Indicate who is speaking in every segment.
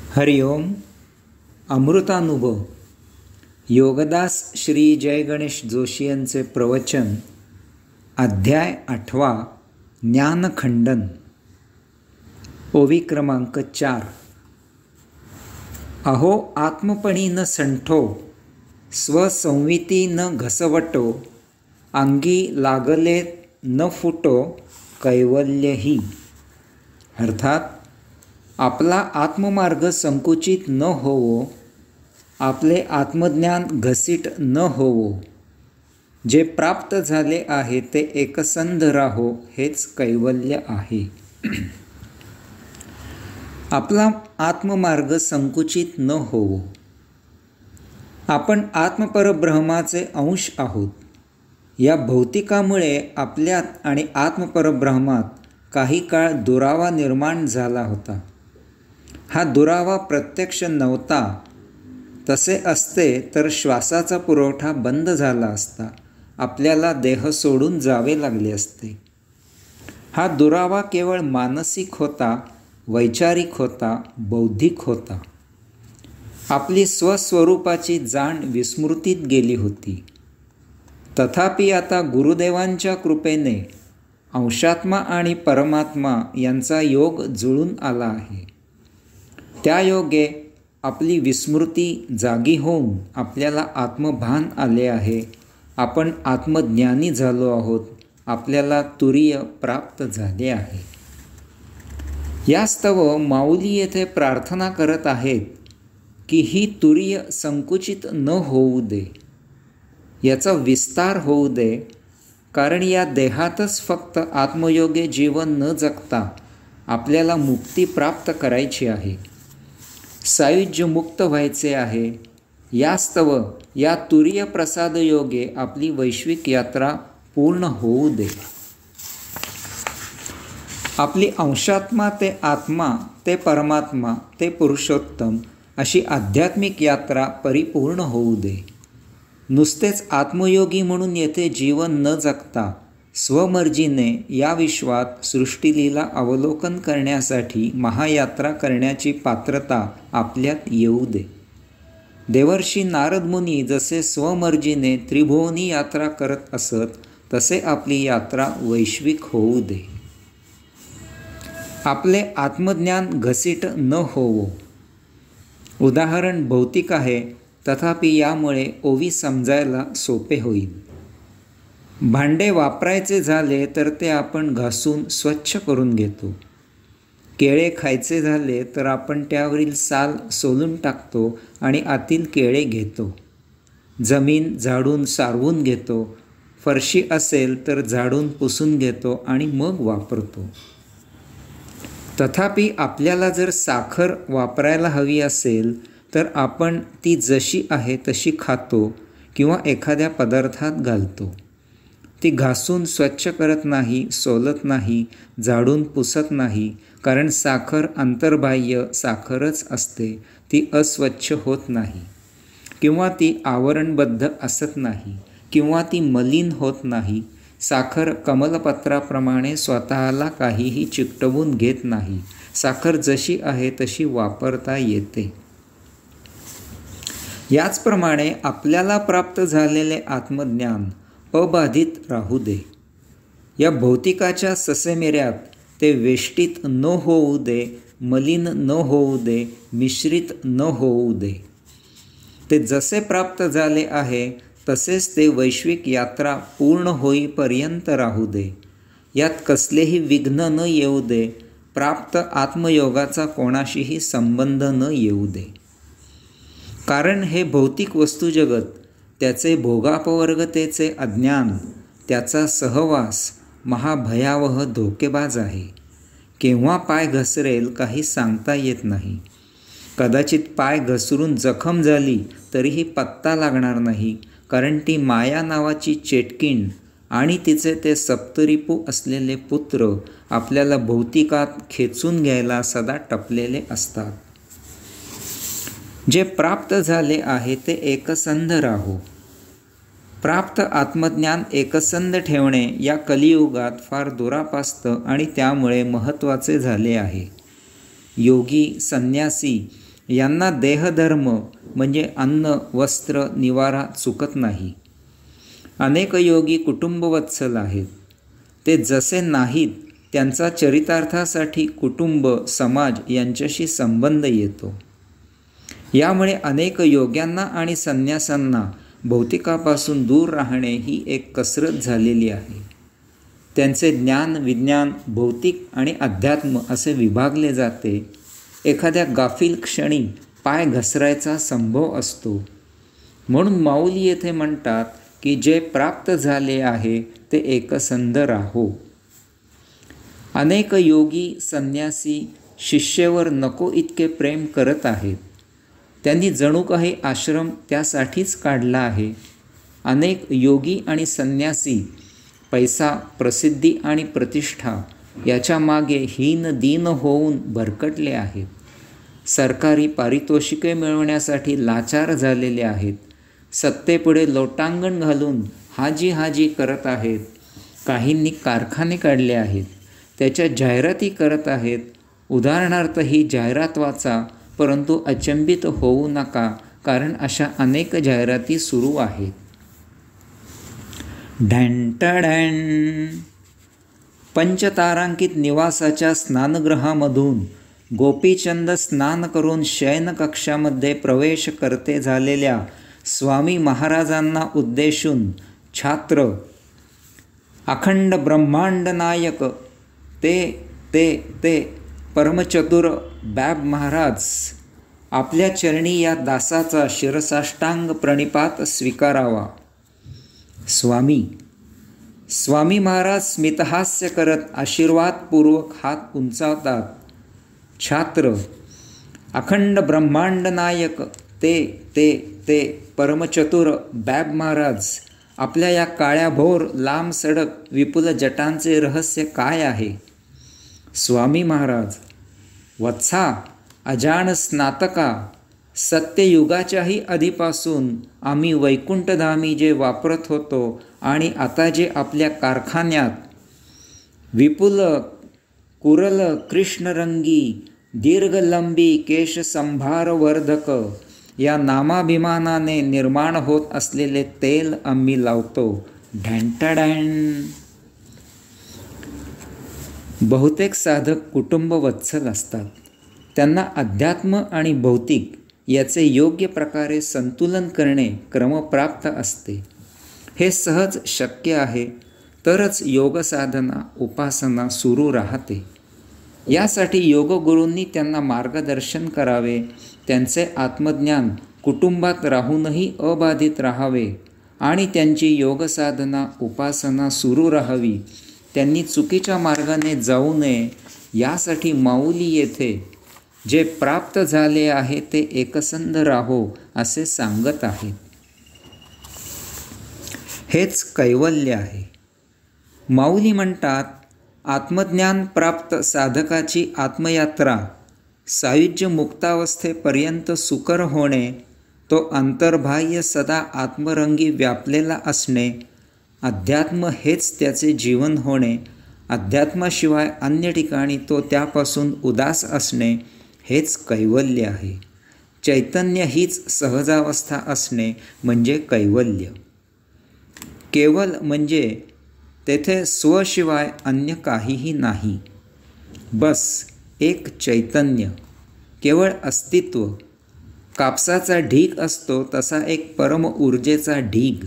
Speaker 1: हरिओम. अमृतानुभव. योगदास श्री जय गणेश जोशी यांचे प्रवचन. अध्याय 8. ज्ञानखंडन. ओवी क्रमांक 4. अहो आत्मपणी न संठो, स्वसंविती न घसवटो, अंगी लागले न फुटो, कैवल्य ही. अर्थात आपला आत्ममार्ग संकुचित न होवो, आपले आत्मज्ञान घसीट न होवो, जे प्राप्त झाले आहे ते एकसंध राहो, हेच कैवल्य आहे. आपला आत्ममार्ग संकुचित न होवो. आपण आत्मपरब्रह्माचे अंश आहोत. या भौतिकामुळे आपल्यात आणि आत्मपरब्रह्मात काही काळ दुरावा निर्माण झाला होता. हा दुरावा प्रत्यक्ष नव्हता. तसे असते तर श्वासाचा पुरवठा बंद झाला असता, आपल्याला देह सोडून जावे लागले असते. हा दुरावा केवळ मानसिक होता, वैचारिक होता, बौद्धिक होता. आपली स्वस्वरूपाची जाण विस्मृतीत गेली होती. तथापि आता गुरुदेवांच्या कृपेने अंशात्मा आणि परमात्मा यांचा योग जुळून आला आहे. त्या योगे आपली विस्मृती जागी होऊन आपल्याला आत्मभान आले आहे. आपण आत्मज्ञानी झालो आहोत. आपल्याला तुरीय प्राप्त झाले आहे. यास्तव माऊली येथे प्रार्थना करत आहेत की ही तुरीय संकुचित न होऊ दे, याचा विस्तार होऊ दे. कारण या देहातच फक्त आत्मयोगे जीवन न जगता आपल्याला मुक्ती प्राप्त करायची आहे, सायुज्य मुक्त व्हायचे आहे. यास्तव या तुरीय प्रसाद योगे आपली वैश्विक यात्रा पूर्ण होऊ दे. आपली अंशात्मा ते आत्मा ते परमात्मा ते पुरुषोत्तम अशी आध्यात्मिक यात्रा परिपूर्ण होऊ दे. नुसतेच आत्मयोगी म्हणून येथे जीवन न जगता स्वमर्जीने या विश्वात सृष्टीलीला अवलोकन करण्यासाठी महायात्रा करण्याची पात्रता आपल्यात येऊ दे. देवर्षी नारद मुनी जसे स्वमर्जीने त्रिभुवनी यात्रा करत असत, तसे आपली यात्रा वैश्विक होऊ दे. आपले आत्मज्ञान घसीट न होवो. उदाहरण भौतिक आहे, तथापि यामुळे ओवी समजायला सोपे होईल. भांडे वापरायचे झाले तर ते आपण घासून स्वच्छ करून घेतो. केळे खायचे झाले तर आपण त्यावरील साल सोलून टाकतो आणि आतील केळे घेतो. जमीन झाडून सारवून घेतो. फरशी असेल तर झाडून पुसून घेतो आणि मग वापरतो. तथापि आपल्याला जर साखर वापरायला हवी असेल तर आपण ती जशी आहे तशी खातो किंवा एखाद्या पदार्थात घालतो. ती घासून स्वच्छ करत नाही, सोलत नाही, झाडून पुसत नाही. कारण साखर अंतर्बाह्य साखरच असते. ती अस्वच्छ होत नाही किंवा ती आवरणबद्ध असत नाही किंवा ती मलिन होत नाही. साखर कमलपत्राप्रमाणे स्वतःला काहीही चिकटवून घेत नाही. साखर जशी आहे तशी वापरता येते. याचप्रमाणे आपल्याला प्राप्त झालेले आत्मज्ञान अबाधित राहू दे. या भौतिकाच्या ससेमिऱ्यात ते वेष्टित न होऊ दे, मलिन न होऊ दे, मिश्रित न होऊ दे. ते जसे प्राप्त झाले आहे तसेच ते वैश्विक यात्रा पूर्ण होईपर्यंत राहू दे. यात कसलेही विघ्न न येऊ दे. प्राप्त आत्मयोगाचा कोणाशीही संबंध न येऊ दे. कारण हे भौतिक वस्तुजगत, त्याचे भोगापवर्गतेचे अज्ञान, त्याचा सहवास महाभयावह धोकेबाज आहे. केव्हा पाय घसरेल काही सांगता येत नाही. कदाचित पाय घसरून जखम झाली तरीही पत्ता लागणार नाही. कारण ती माया नावाची चेटकीण आणि तिचे ते सप्तरिपू असलेले पुत्र आपल्याला भौतिकात खेचून घ्यायला सदा टपलेले असतात. जे प्राप्त झाले आहे ते एकसंध राहो. प्राप्त आत्मज्ञान एकसंध ठेवणे या कलियुगात फार दुरापास्त आणि त्यामुळे महत्त्वाचे झाले आहे. योगी, संन्यासी यांना देहधर्म म्हणजे अन्न, वस्त्र, निवारा चुकत नाही. अनेक योगी कुटुंबवत्सल आहेत. ते जसे नाहीत त्यांचा चरितार्थासाठी कुटुंब, समाज यांच्याशी संबंध येतो. यामुळे अनेक योग्यांना आणि संन्यासांना भौतिकापासून दूर राहणे ही एक कसरत झालेली आहे. त्यांचे ज्ञान, विज्ञान, भौतिक आणि अध्यात्म असे विभागले जाते. एखाद्या गाफील क्षणी पाय घसरायचा संभव असतो. म्हणून माऊली येथे म्हणतात की जे प्राप्त झाले आहे ते एकसंध राहो. अनेक योगी, संन्यासी शिष्येवर नको इतके प्रेम करत आहेत. त्यांनी जणू काही आश्रम त्यासाठीच काढला आहे. अनेक योगी आणि संन्यासी पैसा, प्रसिद्धी आणि प्रतिष्ठा याच्या मागे हीन दीन होऊन भरकटले आहेत. सरकारी पारितोषिके मिळवण्यासाठी लाचार झालेले आहेत. सत्तेपुढे लोटांगण घालून हाजी हाजी करत आहेत. काहींनी कारखाने काढले आहेत. त्याच्या जाहिराती करत आहेत. उदाहरणार्थ ही जाहिरात वाचा, परंतु अचंबित होऊ नका, कारण अशा अनेक जाहिराती सुरू आहेत. ढॅन्टडॅन. पंचतारांकित निवासाच्या स्नानगृहामधून गोपीचंद स्नान करून शयनकक्षामध्ये प्रवेश करते झालेल्या स्वामी महाराजांना उद्देशून छात्र अखंड ब्रह्मांड नायक ते परमचतुर बॅब महाराज आपल्या चरणी या दासाचा शिरसाष्टांग प्रणिपात स्वीकारावा. स्वामी महाराज स्मितहास्य करत आशीर्वादपूर्वक हात उंचावतात. छात्र अखंड ब्रह्मांड नायक ते परमचतुर बॅब महाराज आपल्या या काळ्याभोर लांब सडक विपुल जटांचे रहस्य काय आहे? स्वामी महाराज वत्सा, अजान स्नातका, सत्ययुगाच्याही आधीपासून आम्ही वैकुंठधामी जे वापरत होतो आणि आता जे आपल्या कारखान्यात विपुल कुरल कृष्णरंगी दीर्घलंबी केशसंभारवर्धक या नामाभिमानाने निर्माण होत असलेले तेल आम्ही लावतो. ढॅन्टडॅन. बहुतेक साधक कुटुंबवत्सल असतात. त्यांना अध्यात्म आणि भौतिक याचे योग्य प्रकारे संतुलन करणे क्रमप्राप्त असते. हे सहज शक्य आहे, तरच योगसाधना, उपासना सुरू राहते. यासाठी योगगुरूंनी त्यांना मार्गदर्शन करावे. त्यांचे आत्मज्ञान कुटुंबात राहूनही अबाधित राहावे आणि त्यांची योगसाधना, उपासना सुरू राहावी. त्यांनी चुकीच्या मार्गाने जाऊ नये, यासाठी माऊली येथे जे प्राप्त झाले आहे ते एकसंध राहो असे सांगत आहेत. हेच कैवल्य आहे. माऊली म्हणतात, आत्मज्ञान प्राप्त साधकाची आत्मयात्रा सायुज्य मुक्तावस्थेपर्यंत सुकर होणे, तो अंतर्बाह्य सदा आत्मरंगी व्यापलेला असणे, अध्यात्म हेच त्याचे जीवन होणे, अध्यात्माशिवाय अन्य ठिकाणी तो त्यापासून उदास असणे, हेच कैवल्य आहे. चैतन्य हीच सहजावस्था असणे म्हणजे कैवल्य. केवल म्हणजे तेथे स्वशिवाय अन्य काहीही नाही. बस एक चैतन्य, केवळ अस्तित्व. कापसाचा ढीग असतो तसा एक परम ऊर्जेचा ढीग.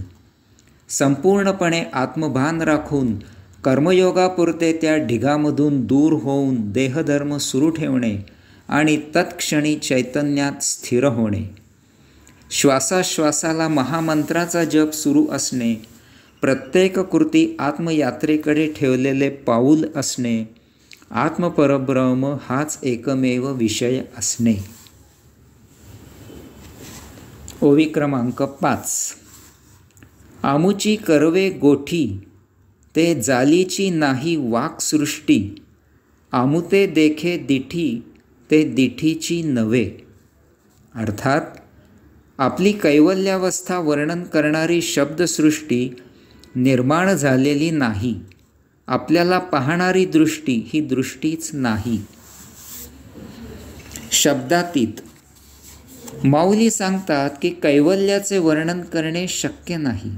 Speaker 1: संपूर्णपणे आत्मभान राखून कर्मयोगापुरते त्या ढिगामधून दूर होऊन देहधर्म सुरू ठेवणे आणि तत्क्षणी चैतन्यात स्थिर होणे. श्वासाश्वासाला महामंत्राचा जप सुरू असणे, प्रत्येक कृती आत्मयात्रेकडे ठेवलेले पाऊल असणे, आत्मपरब्रह्म हाच एकमेव विषय असणे. ओवी क्रमांक 5. आमुची करवे गोठी, ते जालीची नाही वाक्सृष्टी. आमुते देखे दिठी, ते दिठीची नव्हे. अर्थात आपली कैवल्यावस्था वर्णन करणारी शब्दसृष्टी निर्माण झालेली नाही. आपल्याला पाहणारी दृष्टी ही दृष्टीच नाही. शब्दातीत माऊली सांगतात की कैवल्याचे वर्णन करणे शक्य नाही.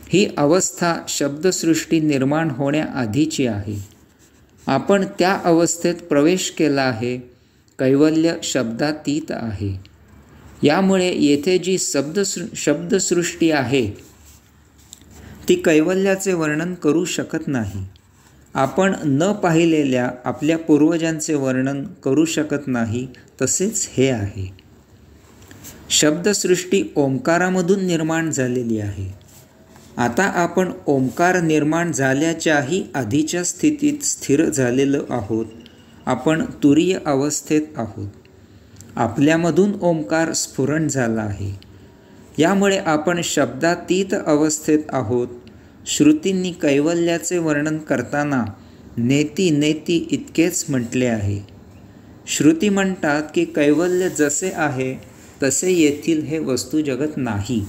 Speaker 1: ही अवस्था शब्दसृष्टी निर्माण होण्याआधीची आहे. आपण त्या अवस्थेत प्रवेश केला आहे. कैवल्य शब्दातीत आहे. यामुळे येथे जी शब्दसृष्टी आहे ती कैवल्याचे वर्णन करू शकत नाही. आपण न पाहिलेल्या आपल्या पूर्वजांचे वर्णन करू शकत नाही. तसेच हे आहे. शब्दसृष्टी ओंकारामधून निर्माण झालेली आहे. आता आपण ओंकार निर्माण झाल्याच्याही आधीच्या स्थितीत स्थिर झालेलो आहोत. आपण तुरीय अवस्थेत आहोत. आपल्यामधून ओंकार स्फुरण झाला आहे. यामुळे आपण शब्दातीत अवस्थेत आहोत. श्रुतींनी कैवल्याचे वर्णन करताना नेती नेती इतकेच म्हटले आहे. श्रुती म्हणतात की कैवल्य जसे आहे तसे येथील हे वस्तुजगत नाही.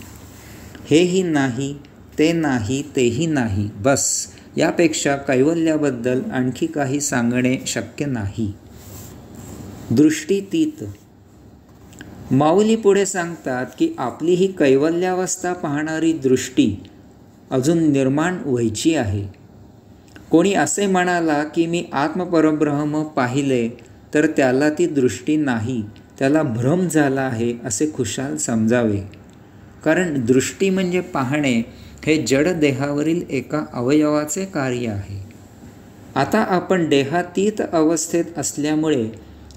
Speaker 1: हेही नाही, ते नाही, तेही नाही. बस, यापेक्षा कैवल्याबद्दल आणखी काही सांगणे शक्य नाही. दृष्टीतीत. माऊली पुढे सांगतात की आपली ही कैवल्यावस्था पाहणारी दृष्टी अजून निर्माण व्हायची आहे. कोणी असे म्हणाला की मी आत्मपरब्रह्म पाहिले तर त्याला ती दृष्टी नाही, त्याला भ्रम झाला आहे असे खुशाल समजावे. कारण दृष्टी म्हणजे पाहणे हे जड देहावरील एका अवयवाचे कार्य आहे. आता आपण देहातीत अवस्थेत असल्यामुळे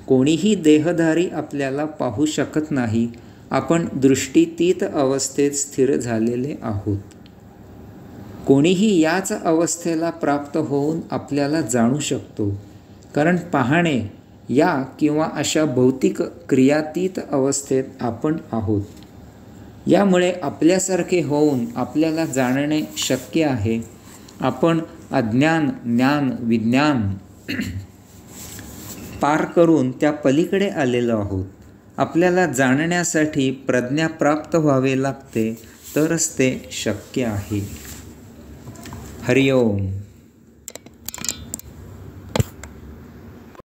Speaker 1: कोणीही देहधारी आपल्याला पाहू शकत नाही. आपण दृष्टीतीत अवस्थेत स्थिर झालेले आहोत. कोणीही याच अवस्थेला प्राप्त होऊन आपल्याला जाणू शकतो. कारण पाहणे या किंवा अशा भौतिक क्रियातीत अवस्थेत आपण आहोत. यामुळे आपल्यासारखे होऊन आपल्याला जाणणे शक्य आहे. आपण अज्ञान, ज्ञान, विज्ञान पार करून त्या पलीकडे आलेलो आहोत. आपल्याला जाणण्यासाठी प्रज्ञा प्राप्त व्हावे लागते, तरच ते शक्य आहे. हरिओम.